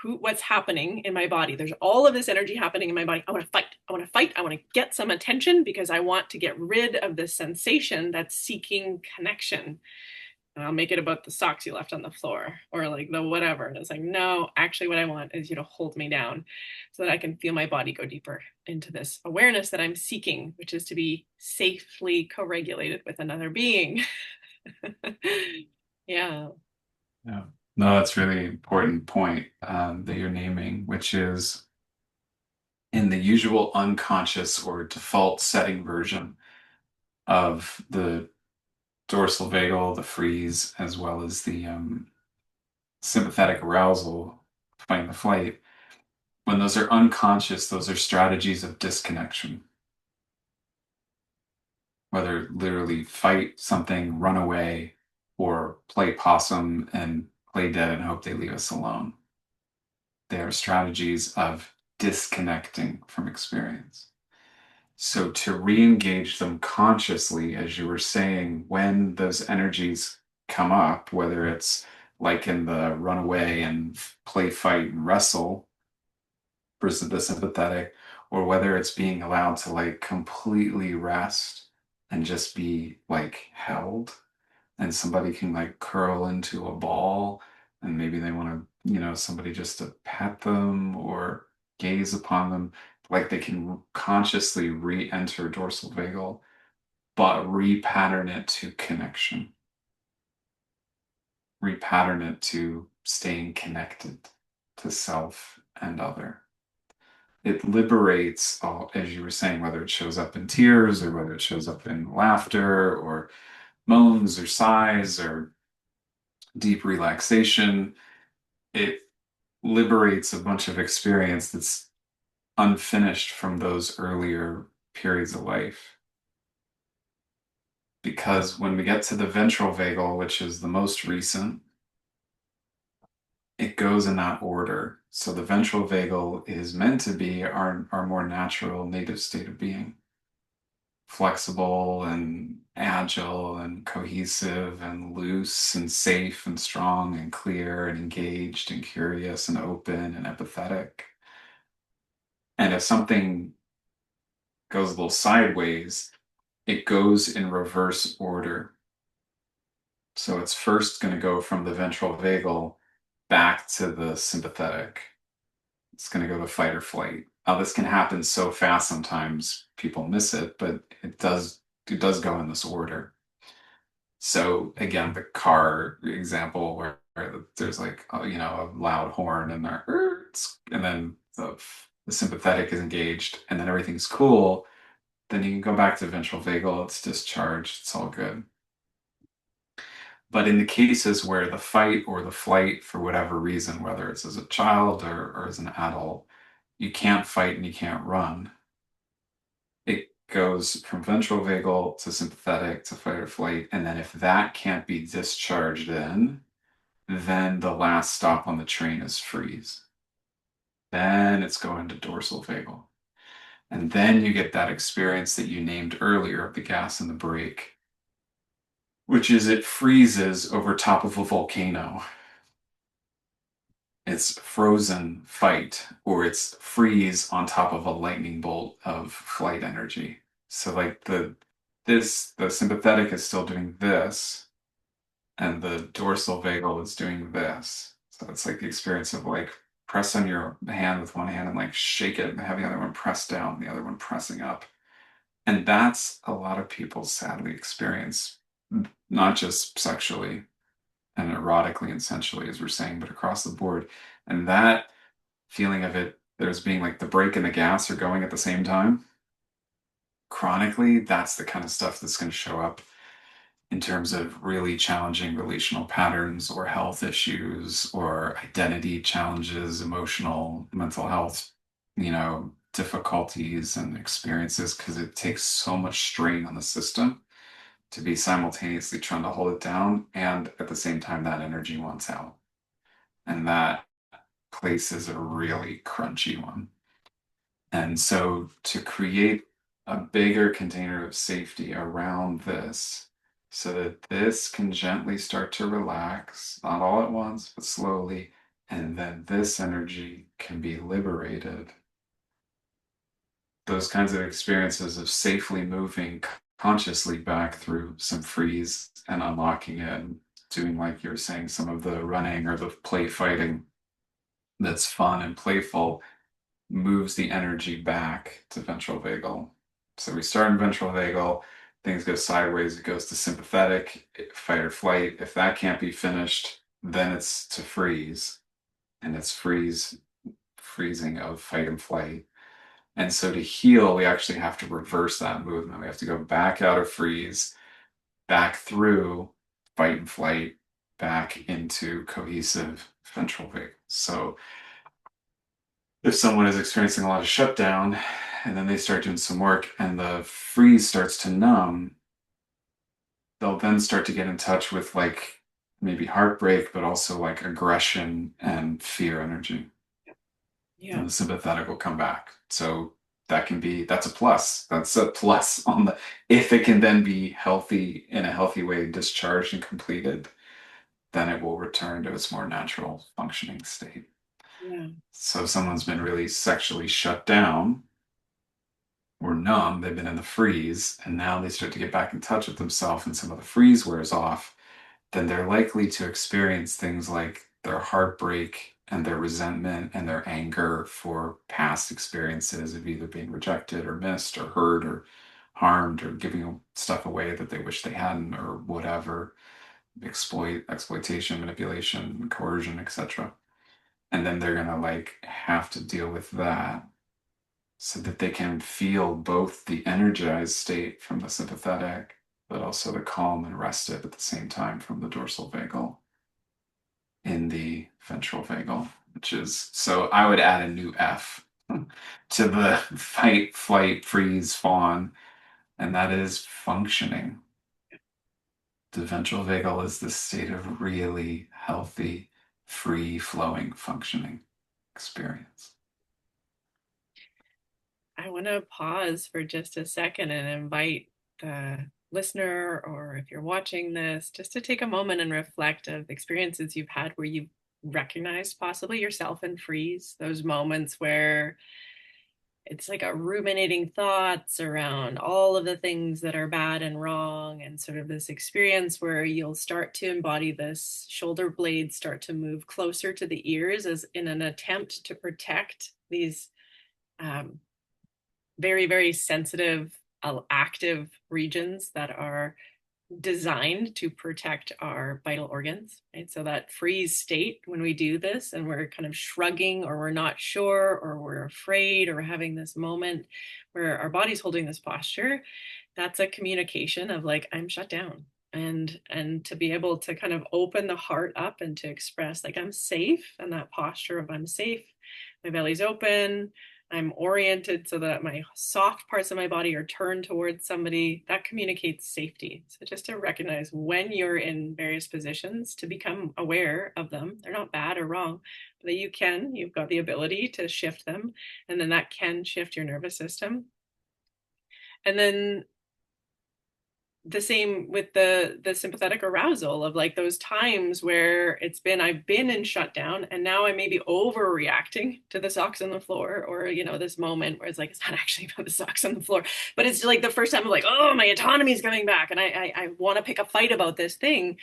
What's happening in my body? There's all of this energy happening in my body. I want to fight. I want to fight. I want to get some attention because I want to get rid of this sensation that's seeking connection. And I'll make it about the socks you left on the floor or like the whatever. And it's like, no, actually, what I want is you to hold me down so that I can feel my body go deeper into this awareness that I'm seeking, which is to be safely co regulated with another being. Yeah. Yeah. No, that's really important point that you're naming, which is in the usual unconscious or default setting version of the dorsal vagal, the freeze, as well as the sympathetic arousal, fight the flight. When those are unconscious, those are strategies of disconnection. Whether literally fight something, run away, or play possum and play dead and hope they leave us alone. They are strategies of disconnecting from experience. So to re-engage them consciously, as you were saying, when those energies come up, whether it's like in the runaway and play, fight, and wrestle versus the sympathetic, or whether it's being allowed to like completely rest and just be like held, and somebody can like curl into a ball, and maybe they want to, somebody just to pet them or gaze upon them, like they can consciously re-enter dorsal vagal, but repattern it to connection, repattern it to staying connected to self and other. It liberates all, as you were saying, whether it shows up in tears or whether it shows up in laughter or moans or sighs or deep relaxation. It liberates a bunch of experience that's unfinished from those earlier periods of life. Because when we get to the ventral vagal, which is the most recent, it goes in that order. So the ventral vagal is meant to be our more natural native state of being. Flexible and agile and cohesive and loose and safe and strong and clear and engaged and curious and open and empathetic. And if something goes a little sideways, it goes in reverse order. So it's first going to go from the ventral vagal back to the sympathetic. It's going to go to fight or flight. Now, this can happen so fast sometimes people miss it, but it does go in this order. So again, the car example where there's like a loud horn and there, and then the the sympathetic is engaged, and then everything's cool, then you can go back to ventral vagal, it's discharged, it's all good. But in the cases where the fight or the flight, for whatever reason, whether it's as a child or as an adult, you can't fight and you can't run, it goes from ventral vagal to sympathetic to fight or flight. And then if that can't be discharged in, then the last stop on the train is freeze. Then it's going to dorsal vagal. And then you get that experience that you named earlier of the gas and the brake, which is it freezes over top of a volcano. It's frozen fight, or it's freeze on top of a lightning bolt of flight energy. So like the sympathetic is still doing this, and the dorsal vagal is doing this. So it's like the experience of like press on your hand with one hand and like shake it and have the other one press down, the other one pressing up. And that's a lot of people sadly experience, not just sexually and erotically and sensually, as we're saying, but across the board. And that feeling of it, there's being like the brake and the gas are going at the same time. Chronically, that's the kind of stuff that's going to show up in terms of really challenging relational patterns or health issues or identity challenges, emotional, mental health, difficulties and experiences because it takes so much strain on the system to be simultaneously trying to hold it down and at the same time that energy wants out. And that place is a really crunchy one. And so to create a bigger container of safety around this so that this can gently start to relax, not all at once, but slowly, and then this energy can be liberated. Those kinds of experiences of safely moving consciously back through some freeze and unlocking it and doing, like you were saying, some of the running or the play fighting that's fun and playful moves the energy back to ventral vagal. So we start in ventral vagal, things go sideways, it goes to sympathetic, fight or flight. If that can't be finished, then it's to freeze, and it's freezing of fight and flight. And so to heal, we actually have to reverse that movement. We have to go back out of freeze, back through fight and flight, back into cohesive ventral vagal. So if someone is experiencing a lot of shutdown and then they start doing some work and the freeze starts to numb, they'll then start to get in touch with like maybe heartbreak, but also like aggression and fear energy. Yeah. And the sympathetic will come back. So that's a plus. That's a plus on the, if it can then be healthy in a healthy way, discharged and completed, then it will return to its more natural functioning state. Yeah. So if someone's been really sexually shut down or numb, they've been in the freeze, and now they start to get back in touch with themselves and some of the freeze wears off, then they're likely to experience things like their heartbreak and their resentment and their anger for past experiences of either being rejected or missed or hurt or harmed or giving stuff away that they wish they hadn't or whatever, exploitation, manipulation, coercion, etc. And then they're gonna like have to deal with that so that they can feel both the energized state from the sympathetic, but also the calm and rested at the same time from the dorsal vagal in the ventral vagal, which is, so I would add a new F to the fight, flight, freeze, fawn, and that is functioning. The ventral vagal is the state of really healthy, free flowing functioning experience. I want to pause for just a second and invite the listener, or if you're watching this, just to take a moment and reflect of experiences you've had where you've recognized possibly yourself in freeze, those moments where it's like a ruminating thoughts around all of the things that are bad and wrong, and sort of this experience where you'll start to embody this shoulder blades start to move closer to the ears as in an attempt to protect these um, very, very sensitive, active regions that are designed to protect our vital organs, right? So that freeze state when we do this and we're kind of shrugging or we're not sure or we're afraid or we're having this moment where our body's holding this posture, that's a communication of like, I'm shut down. And to be able to kind of open the heart up and to express like I'm safe, and that posture of I'm safe, my belly's open, I'm oriented so that my soft parts of my body are turned towards somebody, that communicates safety. So just to recognize when you're in various positions, to become aware of them. They're not bad or wrong, but that you've got the ability to shift them. And then that can shift your nervous system. And then the same with the sympathetic arousal of like those times where I've been in shutdown and now I may be overreacting to the socks on the floor, or this moment where it's like it's not actually about the socks on the floor, but it's like the first time I'm like, oh, my autonomy is coming back and I want to pick a fight about this thing.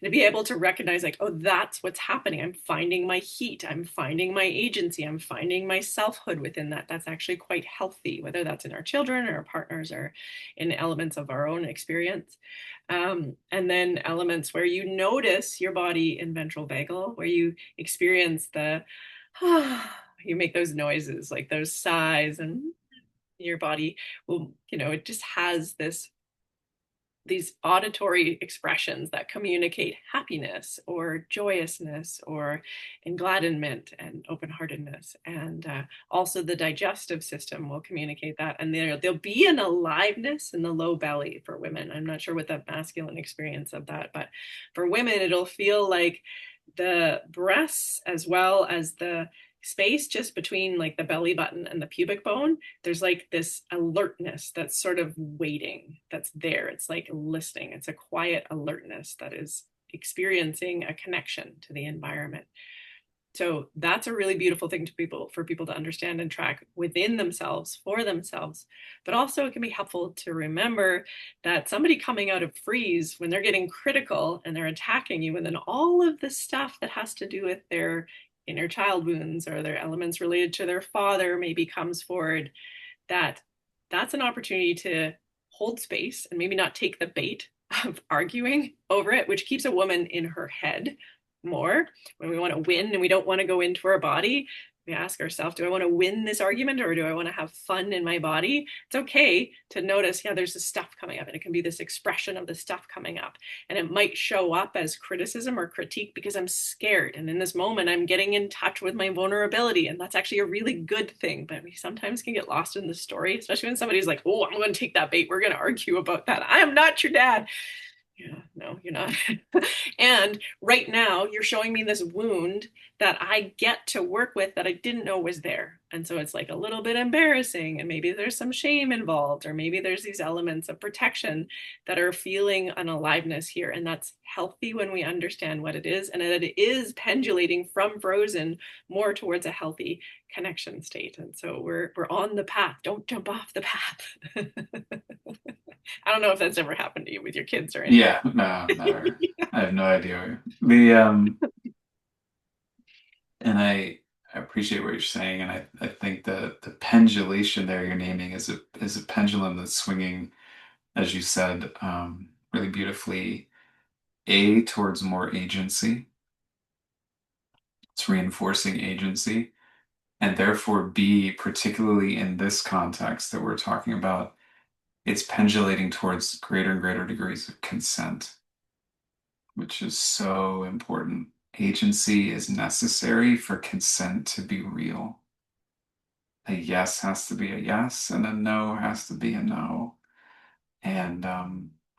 To be able to recognize like, oh, that's what's happening. I'm finding my heat, I'm finding my agency, I'm finding my selfhood within that. That's actually quite healthy, whether that's in our children or our partners or in elements of our own experience. And then elements where you notice your body in ventral vagal, where you experience you make those noises, like those sighs, and your body will, it just has these auditory expressions that communicate happiness or joyousness or engladdenment and open-heartedness. And also the digestive system will communicate that. And there'll be an aliveness in the low belly for women. I'm not sure what the masculine experience of that, but for women, it'll feel like the breasts as well as the space just between like the belly button and the pubic bone, there's like this alertness that's sort of waiting, that's there. It's like listening. It's a quiet alertness that is experiencing a connection to the environment. So that's a really beautiful thing for people to understand and track within themselves, for themselves. But also it can be helpful to remember that somebody coming out of freeze, when they're getting critical and they're attacking you, and then all of the stuff that has to do with their inner child wounds or their elements related to their father maybe comes forward, that's an opportunity to hold space and maybe not take the bait of arguing over it, which keeps a woman in her head more. When we want to win and we don't want to go into our body, we ask ourselves, do I want to win this argument or do I want to have fun in my body? It's okay to notice, yeah, there's this stuff coming up, and it can be this expression of the stuff coming up. And it might show up as criticism or critique because I'm scared. And in this moment, I'm getting in touch with my vulnerability. And that's actually a really good thing. But we sometimes can get lost in the story, especially when somebody's like, oh, I'm going to take that bait. We're going to argue about that. I am not your dad. Yeah, no, you're not. And right now, you're showing me this wound that I get to work with that I didn't know was there. And so it's like a little bit embarrassing, and maybe there's some shame involved, or maybe there's these elements of protection that are feeling an aliveness here. And that's healthy when we understand what it is, and that it is pendulating from frozen more towards a healthy connection state. And so we're on the path. Don't jump off the path. I don't know if that's ever happened to you with your kids or anything. Yeah, no, never. I have no idea. And I appreciate what you're saying, and I think the pendulation there you're naming is a pendulum that's swinging, as you said, really beautifully, towards more agency. It's reinforcing agency, and therefore B, particularly in this context that we're talking about, it's pendulating towards greater and greater degrees of consent, which is so important. Agency is necessary for consent to be real. A yes has to be a yes, and a no has to be a no. And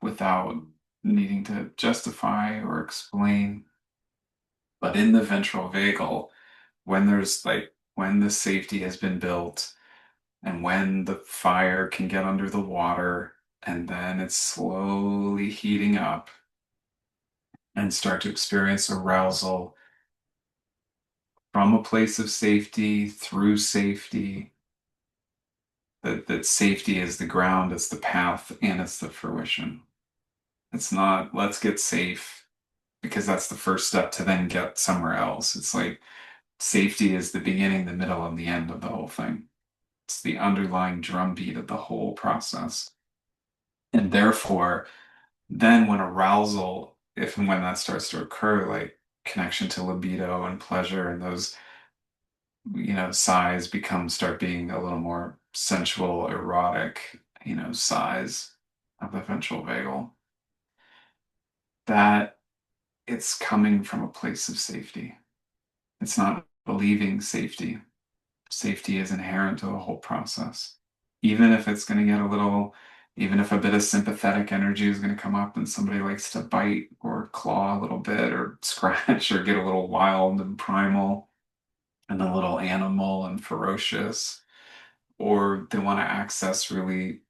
without needing to justify or explain. But in the ventral vagal, when the safety has been built and when the fire can get under the water and then it's slowly heating up and start to experience arousal from a place of safety, through safety, that safety is the ground, it's the path, and it's the fruition. It's not, let's get safe, because that's the first step to then get somewhere else. It's like safety is the beginning, the middle, and the end of the whole thing. It's the underlying drumbeat of the whole process. And therefore, Then when arousal, if and when that starts to occur, like connection to libido and pleasure and those, sighs start being a little more sensual, erotic, sighs of the ventral vagal, that it's coming from a place of safety. It's not believing safety. Safety is inherent to the whole process. Even if it's going to get a little, even if a bit of sympathetic energy is going to come up and somebody likes to bite or claw a little bit or scratch or get a little wild and primal and a little animal and ferocious, or they want to access really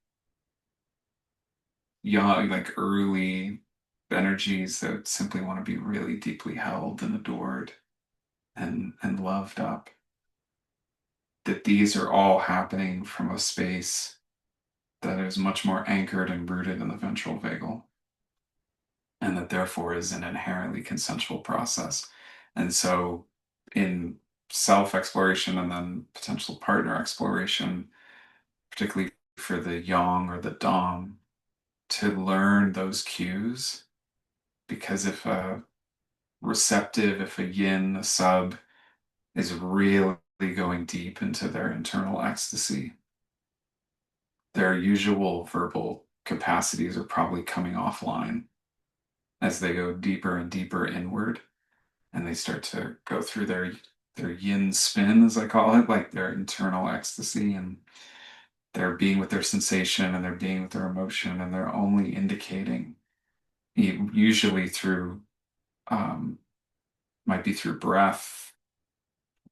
young, like early energies that simply want to be really deeply held and adored and loved up. That these are all happening from a space that is much more anchored and rooted in the ventral vagal, and that therefore is an inherently consensual process. And so, in self exploration and then potential partner exploration, particularly for the yang or the dom, to learn those cues, because if a yin, a sub, is really going deep into their internal ecstasy, their usual verbal capacities are probably coming offline as they go deeper and deeper inward and they start to go through their yin spin, as I call it, like their internal ecstasy, and they're being with their sensation and they're being with their emotion, and they're only indicating, usually through, um, might be through breath,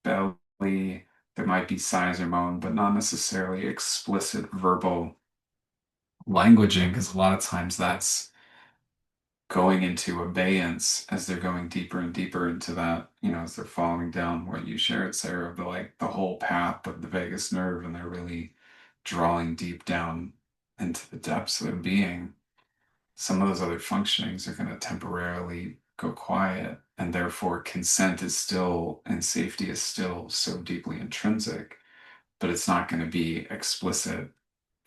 belly, there might be sighs or moan, but not necessarily explicit verbal languaging, because a lot of times that's going into abeyance as they're going deeper and deeper into that, as they're following down what you shared, Sarah, of the whole path of the vagus nerve, and they're really drawing deep down into the depths of their being. Some of those other functionings are going to temporarily go quiet, and therefore consent is still and safety is still so deeply intrinsic, but it's not going to be explicit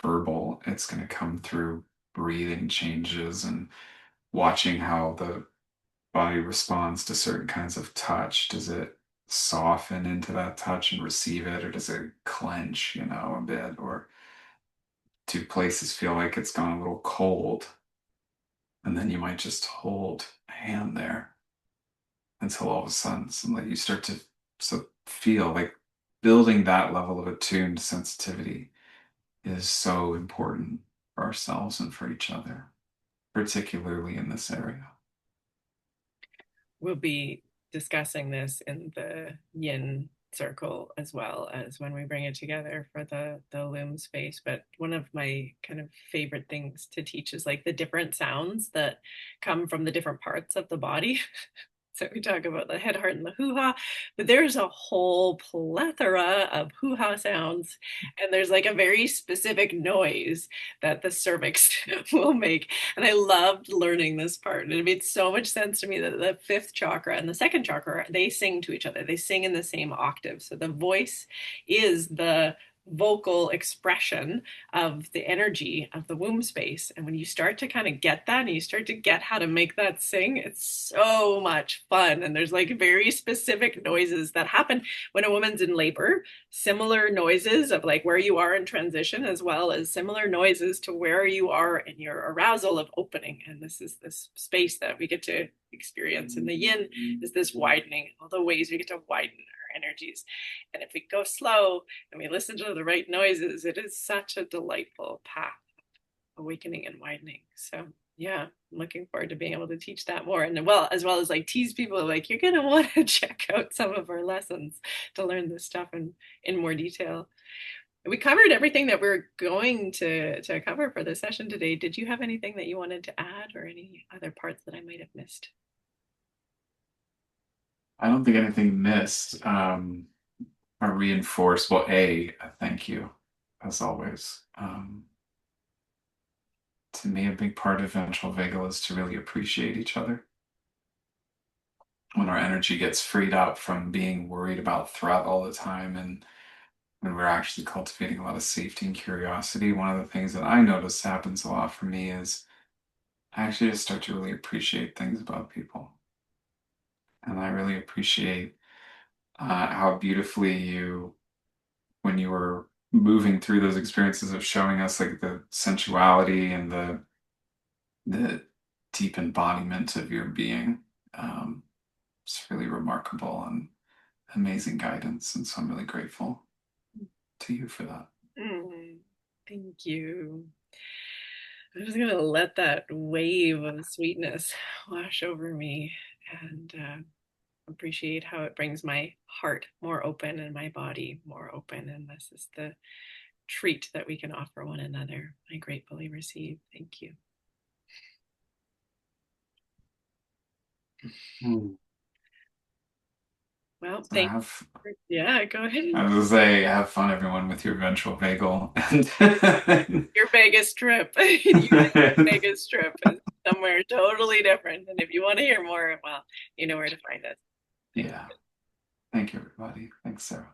verbal. It's going to come through breathing changes and watching how the body responds to certain kinds of touch. Does it soften into that touch and receive it, or does it clench, a bit? Or do places feel like it's gone a little cold? And then you might just hold a hand there until all of a sudden you start to feel like building that level of attuned sensitivity is so important for ourselves and for each other, particularly in this area. We'll be discussing this in the yin circle as well as when we bring it together for the loom space. But one of my kind of favorite things to teach is like the different sounds that come from the different parts of the body. So we talk about the head, heart, and the hoo-ha, but there's a whole plethora of hoo-ha sounds, and there's like a very specific noise that the cervix will make. And I loved learning this part. And it made so much sense to me that the fifth chakra and the second chakra, they sing to each other. They sing in the same octave. So the voice is the vocal expression of the energy of the womb space. And when you start to kind of get that and you start to get how to make that sing, it's so much fun. And there's like very specific noises that happen when a woman's in labor, similar noises of like where you are in transition, as well as similar noises to where you are in your arousal of opening. And this is this space that we get to experience in the yin, is this widening, all the ways we get to widen our energies. And if we go slow and we listen to the right noises, it is such a delightful path of awakening and widening. So yeah, I'm looking forward to being able to teach that more. And well, as well as like tease people like, you're going to want to check out some of our lessons to learn this stuff in more detail. We covered everything that we're going to cover for this session today. Did you have anything that you wanted to add, or any other parts that I might have missed? I don't think anything missed. I reinforce, well, a thank you, as always. To me, a big part of ventral vagal is to really appreciate each other. When our energy gets freed up from being worried about threat all the time, and when we're actually cultivating a lot of safety and curiosity, one of the things that I notice happens a lot for me is I actually just start to really appreciate things about people. And I really appreciate how beautifully you, when you were moving through those experiences of showing us like the sensuality and the deep embodiment of your being. Um, it's really remarkable and amazing guidance. And so I'm really grateful to you for that. Mm, thank you. I'm just gonna let that wave of sweetness wash over me and appreciate how it brings my heart more open and my body more open. And this is the treat that we can offer one another. I gratefully receive. Thank you. Hmm. Well, So thank have, you. Yeah, go I ahead. was gonna say, have fun, everyone, with your eventual bagel. And Your Vegas trip. Your Vegas trip is somewhere totally different. And if you want to hear more, well, you know where to find us. Thank yeah, thank you, everybody. Thanks, Sarah.